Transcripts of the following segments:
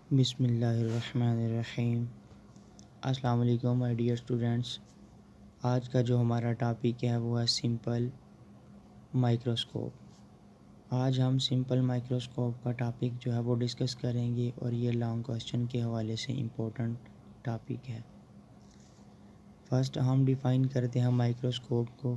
बिस्मिल्लाहिर्रहमानिर्रहीम। अस्सलाम वालेकुम माय डियर स्टूडेंट्स। आज का जो हमारा टॉपिक है वो है सिंपल माइक्रोस्कोप। आज हम सिंपल माइक्रोस्कोप का टॉपिक जो है वो डिस्कस करेंगे और ये लॉन्ग क्वेश्चन के हवाले से इम्पोर्टेंट टॉपिक है। फर्स्ट हम डिफ़ाइन करते हैं माइक्रोस्कोप को।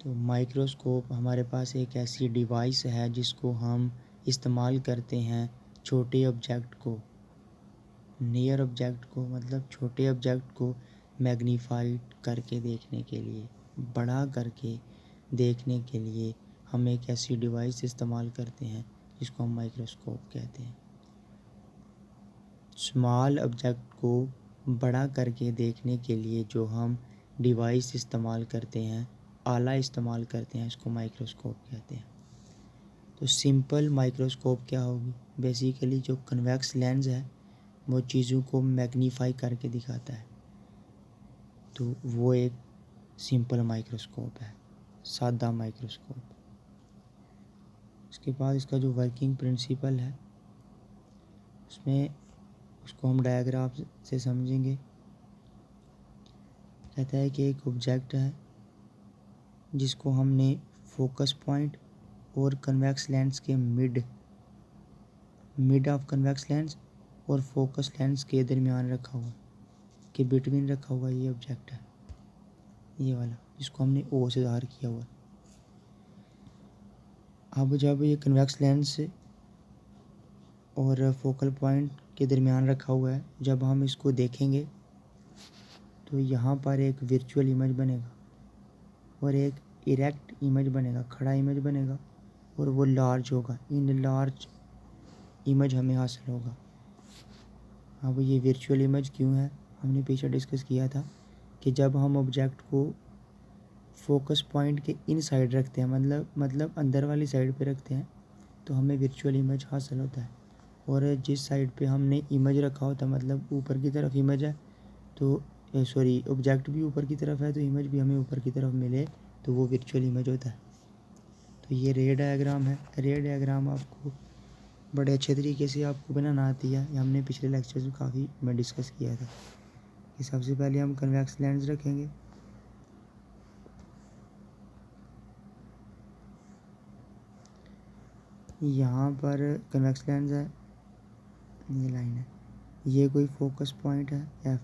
तो माइक्रोस्कोप हमारे पास एक ऐसी डिवाइस है जिसको हम इस्तेमाल करते हैं छोटे ऑब्जेक्ट को, नियर ऑब्जेक्ट को, मतलब छोटे ऑब्जेक्ट को मैग्नीफाइड करके देखने के लिए, बड़ा करके देखने के लिए हम एक ऐसी डिवाइस इस्तेमाल करते हैं जिसको हम माइक्रोस्कोप कहते हैं। स्मॉल ऑब्जेक्ट को बड़ा करके देखने के लिए जो हम डिवाइस इस्तेमाल करते हैं, आला इस्तेमाल करते हैं, इसको माइक्रोस्कोप कहते हैं। तो सिंपल माइक्रोस्कोप क्या होगी? बेसिकली जो कन्वेक्स लेंस है वो चीज़ों को मैग्नीफाई करके दिखाता है, तो वो एक सिंपल माइक्रोस्कोप है, सादा माइक्रोस्कोप। उसके बाद इसका जो वर्किंग प्रिंसिपल है उसमें उसको हम डायग्राम से समझेंगे। कहता है कि एक ऑब्जेक्ट है जिसको हमने फोकस पॉइंट और कन्वेक्स लेंस के मिड ऑफ कन्वेक्स लेंस और फोकस लेंस के दरमियान रखा हुआ, के बिटवीन रखा हुआ ये ऑब्जेक्ट है, ये वाला जिसको हमने ओ से ज़ाहिर किया हुआ। अब जब ये कन्वेक्स लेंस और फोकल पॉइंट के दरमियान रखा हुआ है, जब हम इसको देखेंगे तो यहाँ पर एक वर्चुअल इमेज बनेगा और एक इरेक्ट इमेज बनेगा, खड़ा इमेज बनेगा, और वो लार्ज होगा। इन लार्ज इमेज हमें हासिल होगा। अब ये वर्चुअल इमेज क्यों है, हमने पीछे डिस्कस किया था कि जब हम ऑब्जेक्ट को फोकस पॉइंट के इन साइड रखते हैं, मतलब अंदर वाली साइड पे रखते हैं, तो हमें वर्चुअल इमेज हासिल होता है। और जिस साइड पे हमने इमेज रखा होता है, मतलब ऊपर की तरफ इमेज है तो ऑब्जेक्ट भी ऊपर की तरफ है तो इमेज भी हमें ऊपर की तरफ मिले तो वो वर्चुअल इमेज होता है। तो ये रे डायग्राम है। रे डायग्राम आपको बड़े अच्छे तरीके से आपको बनाना आती है, ये हमने पिछले लेक्चर्स में काफ़ी मैं डिस्कस किया था। कि सबसे पहले हम कन्वेक्स लेंस रखेंगे, यहाँ पर कन्वेक्स लेंस है, ये लाइन है, ये कोई फोकस पॉइंट है एफ,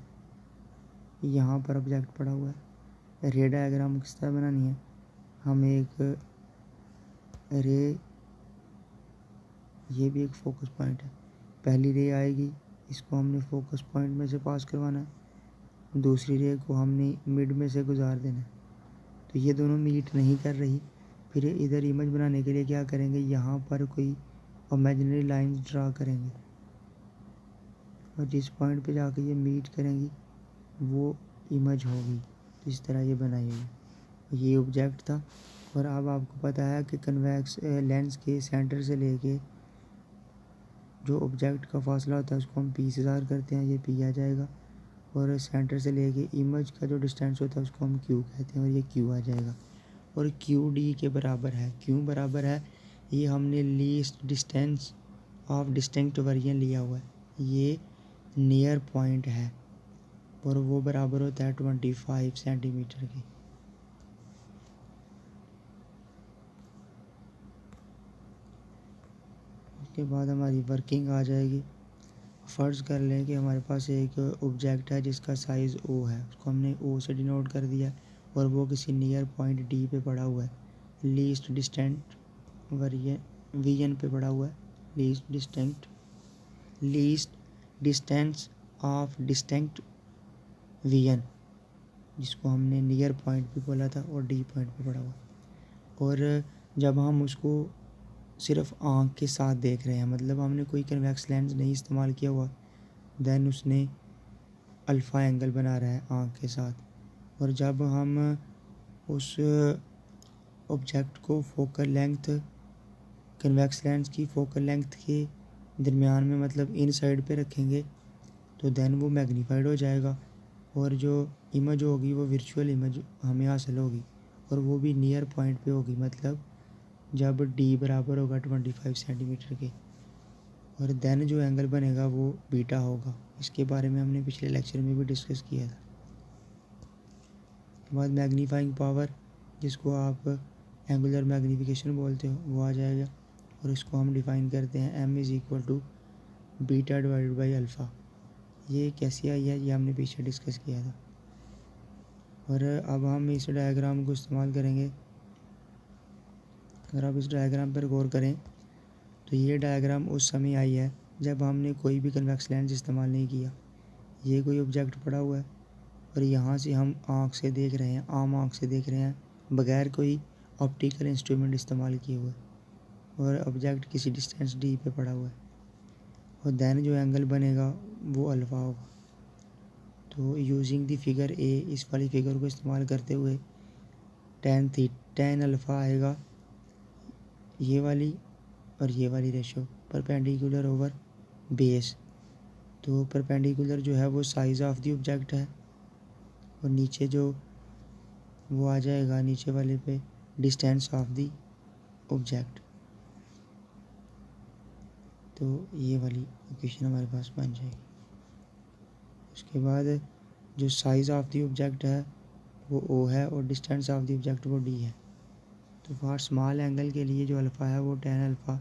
यहाँ पर ऑब्जेक्ट पड़ा हुआ है। रे डायग्राम किस तरह बनानी है, हम एक रे, ये भी एक फोकस पॉइंट है, पहली रे आएगी, इसको हमने फोकस पॉइंट में से पास करवाना है, दूसरी रे को हमने मिड में से गुजार देना है। तो ये दोनों मीट नहीं कर रही, फिर इधर इमेज बनाने के लिए क्या करेंगे, यहाँ पर कोई इमेजिनरी लाइन ड्रा करेंगे और जिस पॉइंट पे जाके ये मीट करेंगी वो इमेज होगी। तो इस तरह ये बनाई हुई, ये ऑब्जेक्ट था। और अब आपको पता है कि कन्वेक्स लेंस के सेंटर से लेके जो ऑब्जेक्ट का फासला होता है उसको हम पी से ज़ाहिर करते हैं, ये पी आ जाएगा। और सेंटर से लेके इमेज का जो डिस्टेंस होता है उसको हम क्यू कहते हैं और ये क्यू आ जाएगा। और क्यू डी के बराबर है। क्यों बराबर है, ये हमने least distance of distinct variant लिया हुआ है, ये नियर पॉइंट है और वो बराबर होता है 25 सेंटीमीटर के। उसके बाद हमारी वर्किंग आ जाएगी। फ़र्ज़ कर लें कि हमारे पास एक ऑब्जेक्ट है जिसका साइज़ ओ है, उसको हमने ओ से डिनोट कर दिया और वो किसी नियर पॉइंट डी पे पड़ा हुआ है, लीस्ट डिस्टेंट वी एन पे पड़ा हुआ है, least distance of distinct vision, जिसको हमने नियर पॉइंट भी बोला था, और डी पॉइंट पे पड़ा हुआ। और जब हम उसको सिर्फ आँख के साथ देख रहे हैं, मतलब हमने कोई कन्वेक्स लेंस नहीं इस्तेमाल किया हुआ, देन उसने अल्फ़ा एंगल बना रहा है आँख के साथ। और जब हम उस ऑब्जेक्ट को फोकल लेंथ, कन्वेक्स लेंस की फोकल लेंथ के दरमियान में, मतलब इन साइड पे रखेंगे, तो देन वो मैग्नीफाइड हो जाएगा और जो इमेज होगी वो वर्चुअल इमेज हमें हासिल होगी और वो भी नियर पॉइंट पे होगी, मतलब जब डी बराबर होगा 25 सेंटीमीटर के। और देन जो एंगल बनेगा वो बीटा होगा। इसके बारे में हमने पिछले लेक्चर में भी डिस्कस किया था। उसके बाद मैग्नीफाइंग पावर, जिसको आप एंगुलर मैग्नीफिकेशन बोलते हो, वो आ जाएगा। और इसको हम डिफ़ाइन करते हैं m is equal to beta divided by alpha. ये कैसी आई है, ये हमने पीछे डिस्कस किया था। और अब हम इस डायग्राम को इस्तेमाल करेंगे। अगर आप इस डायग्राम पर गौर करें तो ये डायग्राम उस समय आई है जब हमने कोई भी कन्वेक्स लेंस इस्तेमाल नहीं किया। ये कोई ऑब्जेक्ट पड़ा हुआ है और यहाँ से हम आँख से देख रहे हैं, आम आँख से देख रहे हैं, बगैर कोई ऑप्टिकल इंस्ट्रूमेंट इस्तेमाल किए हुए, और ऑब्जेक्ट किसी डिस्टेंस डी पे पड़ा हुआ है। और देन जो एंगल बनेगा वो अल्फ़ा होगा। तो यूजिंग दी फिगर ए, इस वाली फिगर को इस्तेमाल करते हुए tan अल्फ़ा आएगा, ये वाली और ये वाली रेशो परपेंडिकुलर ओवर बेस। तो परपेंडिकुलर जो है वो साइज़ ऑफ द ऑब्जेक्ट है, और नीचे जो वो आ जाएगा नीचे वाले पे डिस्टेंस ऑफ द ऑब्जेक्ट। तो ये वाली इक्वेशन हमारे पास बन जाएगी। उसके बाद जो साइज़ ऑफ द ऑब्जेक्ट है वो ओ है और डिस्टेंस ऑफ द ऑब्जेक्ट वो डी है। तो फॉर स्मॉल एंगल के लिए जो अल्फ़ा है वो tan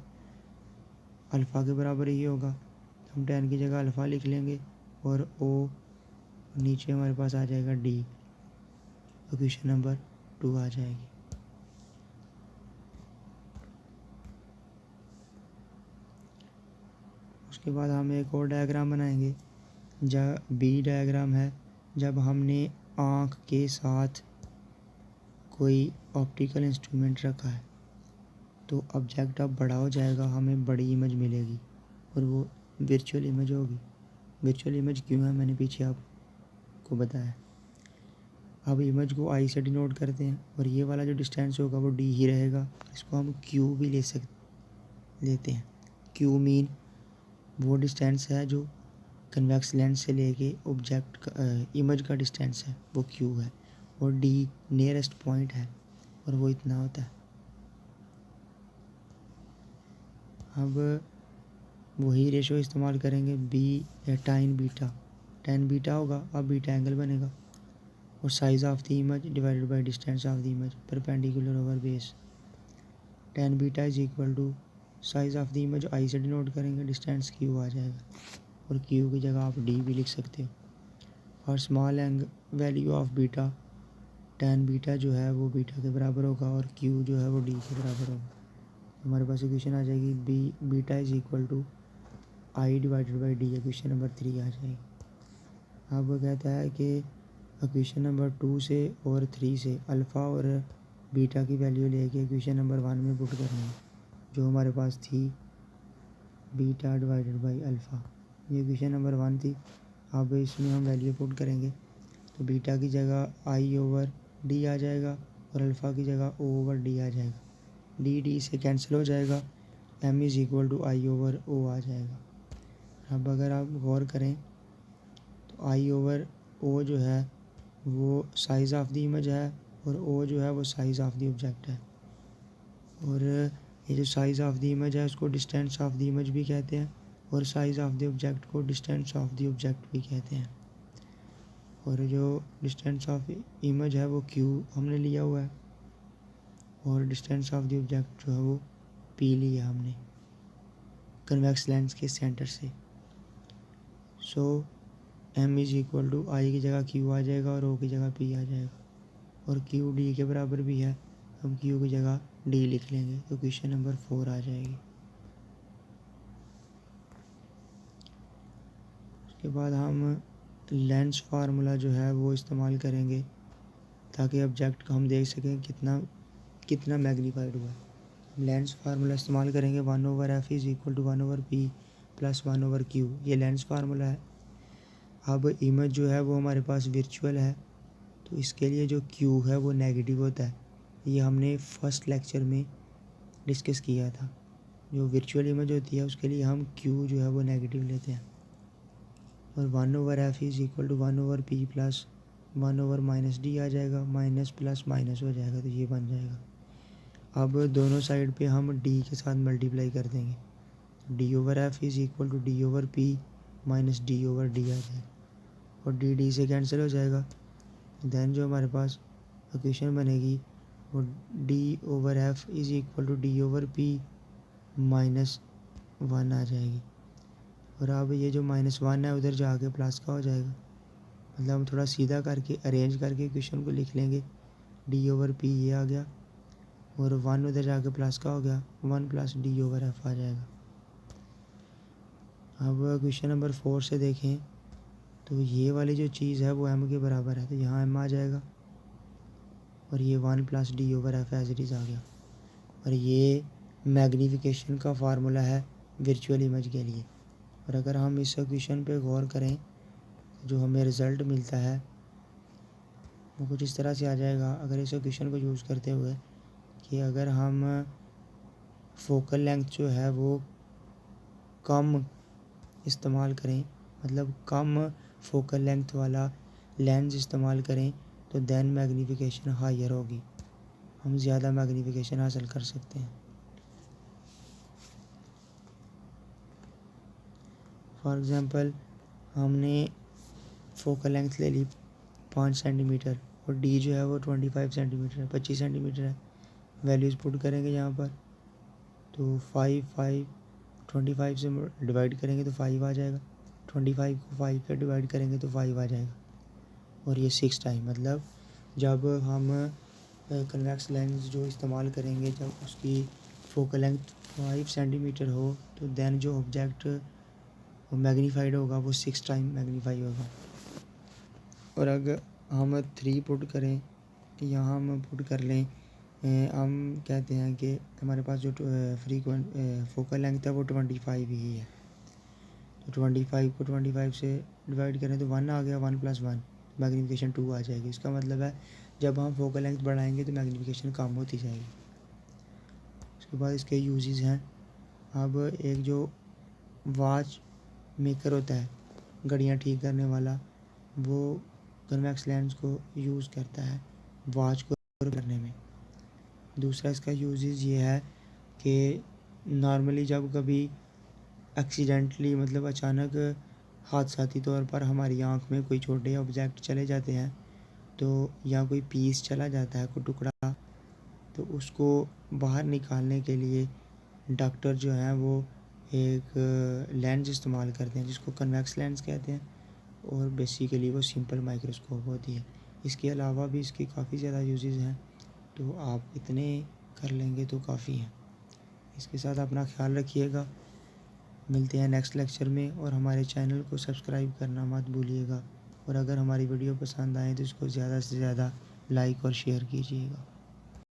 अल्फ़ा के बराबर ही होगा। तो हम tan की जगह अल्फ़ा लिख लेंगे और ओ नीचे हमारे पास आ जाएगा डी। इक्वेशन नंबर 2 आ जाएगी। उसके बाद हम एक और डायग्राम बनाएंगे, जब बी डायग्राम है, जब हमने आँख के साथ कोई ऑप्टिकल इंस्ट्रूमेंट रखा है तो ऑब्जेक्ट अब बड़ा हो जाएगा, हमें बड़ी इमेज मिलेगी और वो वर्चुअल इमेज होगी। वर्चुअल इमेज क्यों है, मैंने पीछे आपको बताया। अब इमेज को आई से डिनोट करते हैं और ये वाला जो डिस्टेंस होगा वो डी ही रहेगा। इसको हम क्यू भी लेते हैं। क्यू मीन वो डिस्टेंस है जो कन्वेक्स लेंस से लेके ऑब्जेक्ट का इमेज का डिस्टेंस है, वो क्यू है। और डी नियरेस्ट पॉइंट है और वो इतना होता है। अब वही रेशो इस्तेमाल करेंगे, बी या tan बीटा होगा। अब बीटा एंगल बनेगा और size of the image divided by distance of the image perpendicular over base. tan beta is equal to size of the image I से डिनोट करेंगे, डिस्टेंस क्यू आ जाएगा और Q की जगह आप डी भी लिख सकते हो। और small value of beta, tan beta जो है वो बीटा के बराबर होगा और क्यू जो है वो डी के बराबर होगा। हमारे पास इक्वेशन आ जाएगी beta is equal to I divided by D. Equation number 3 आ जाएगी। अब वो कहता है कि इक्वेशन नंबर 2 से और 3 से अल्फ़ा और बीटा की वैल्यू लेके इक्वेशन नंबर 1 में पुट करनी है, जो हमारे पास थी बीटा डिवाइडेड बाई अल्फ़ा। ये इक्वेशन नंबर 1 थी। अब इसमें हम वैल्यू पुट करेंगे तो बीटा की जगह आई ओवर डी आ जाएगा और अल्फ़ा की जगह ओ ओवर डी आ जाएगा। डी से कैंसिल हो जाएगा, m is equal to I over O आ जाएगा। अब अगर आप गौर करें तो आई ओवर ओ जो है वो साइज़ ऑफ द इमेज है और ओ जो है वो साइज़ ऑफ द ऑब्जेक्ट है। और ये जो साइज़ ऑफ द इमेज है उसको डिस्टेंस ऑफ द इमेज भी कहते हैं और साइज़ ऑफ द ऑब्जेक्ट को डिस्टेंस ऑफ द ऑब्जेक्ट भी कहते हैं। और जो डिस्टेंस ऑफ इमेज है वो क्यू हमने लिया हुआ है और डिस्टेंस ऑफ द ऑब्जेक्ट जो है वो पी लिया हमने कन्वेक्स लेंस के सेंटर से। सो m इज़ इक्वल टू आई की जगह q आ जाएगा और o की जगह p आ जाएगा और q d के बराबर भी है। हम q की जगह d लिख लेंगे तो क्वेश्चन नंबर 4 आ जाएगी। उसके बाद हम लेंस फार्मूला जो है वो इस्तेमाल करेंगे ताकि ऑब्जेक्ट को हम देख सकें कितना मैग्नीफाइड हुआ है। लेंस फार्मूला इस्तेमाल करेंगे 1/f is equal to 1/p plus 1/q। ये लेंस फार्मूला है। अब इमेज जो है वो हमारे पास वर्चुअल है तो इसके लिए जो q है वो नेगेटिव होता है। ये हमने फर्स्ट लेक्चर में डिस्कस किया था। जो वर्चुअल इमेज होती है उसके लिए हम q जो है वो नेगेटिव लेते हैं और 1/f is equal to 1/p plus 1/-d आ जाएगा, माइनस प्लस माइनस हो जाएगा तो ये बन जाएगा। अब दोनों साइड पे हम d के साथ मल्टीप्लाई कर देंगे D over F is equal to D over P minus D over D आ जाएगा, और डी डी से कैंसिल हो जाएगा। देन जो हमारे पास इक्वेशन बनेगी वो D over F is equal to D over P -1 आ जाएगी। और अब ये जो -1 है उधर जाके प्लस का हो जाएगा, मतलब हम थोड़ा सीधा करके अरेंज करके इक्वेशन को लिख लेंगे। डी ओवर पी ये आ गया और 1 उधर जाके प्लस का हो गया, 1 प्लस डी ओवर एफ आ जाएगा। अब क्वेश्चन नंबर 4 से देखें तो ये वाली जो चीज़ है वो m के बराबर है, तो यहाँ m आ जाएगा और ये 1 plus D over F as it is आ गया। और ये मैग्नीफिकेशन का फार्मूला है वर्चुअल इमेज के लिए। और अगर हम इस क्वेश्चन पे गौर करें जो हमें रिज़ल्ट मिलता है वो कुछ इस तरह से आ जाएगा। अगर इस क्वेश्चन को यूज़ करते हुए कि अगर हम फोकल लेंथ जो है वो कम इस्तेमाल करें, मतलब कम फोकल लेंथ वाला लेंस इस्तेमाल करें, तो देन मैग्नीफिकेशन हायर होगी, हम ज़्यादा मैग्नीफिकेशन हासिल कर सकते हैं। फॉर एग्ज़ाम्पल हमने फोकल लेंथ ले ली 5 सेंटीमीटर और डी जो है वो 25 सेंटीमीटर है, 25 सेंटीमीटर है। वैल्यूज़ पुट करेंगे यहाँ पर, तो 25 से डिवाइड करेंगे तो 5 आ जाएगा, 25 को 5 से डिवाइड करेंगे तो 5 आ जाएगा। और ये 6 टाइम, मतलब जब हम कन्वेक्स लेंस जो इस्तेमाल करेंगे जब उसकी फोकल लेंथ 5 सेंटीमीटर हो तो देन जो ऑब्जेक्ट मैग्नीफाइड होगा वो 6 टाइम मैग्नीफाई होगा। और अगर हम 3 पुट करें, यहाँ हम पुट कर लें, हम कहते हैं कि हमारे पास जो फ्रीक्वेंट फोकल लेंथ है वो 25 ही है, तो 25 को 25 से डिवाइड करें तो 1 आ गया, 1 प्लस 1 मैग्नीफिकेशन 2 आ जाएगी। इसका मतलब है जब हम फोकल लेंथ बढ़ाएंगे तो मैग्नीफिकेशन कम होती जाएगी। उसके बाद इसके यूजेस हैं। अब एक जो वॉच मेकर होता है, घड़ियाँ ठीक करने वाला, वो कन्वेक्स लेंस को यूज़ करता है वॉच को करने में। दूसरा इसका यूजेस ये है कि नॉर्मली जब कभी एक्सीडेंटली, मतलब अचानक हादसाती तौर पर हमारी आँख में कोई छोटे ऑब्जेक्ट चले जाते हैं, तो या कोई पीस चला जाता है, कोई टुकड़ा, तो उसको बाहर निकालने के लिए डॉक्टर जो हैं वो एक लेंस इस्तेमाल करते हैं जिसको कन्वेक्स लेंस कहते हैं, और बेसिकली वो सिंपल माइक्रोस्कोप होती है। इसके अलावा भी इसके काफ़ी ज़्यादा यूजेस हैं, तो आप इतने कर लेंगे तो काफ़ी हैं। इसके साथ अपना ख्याल रखिएगा, मिलते हैं नेक्स्ट लेक्चर में, और हमारे चैनल को सब्सक्राइब करना मत भूलिएगा। और अगर हमारी वीडियो पसंद आए तो इसको ज़्यादा से ज़्यादा लाइक और शेयर कीजिएगा।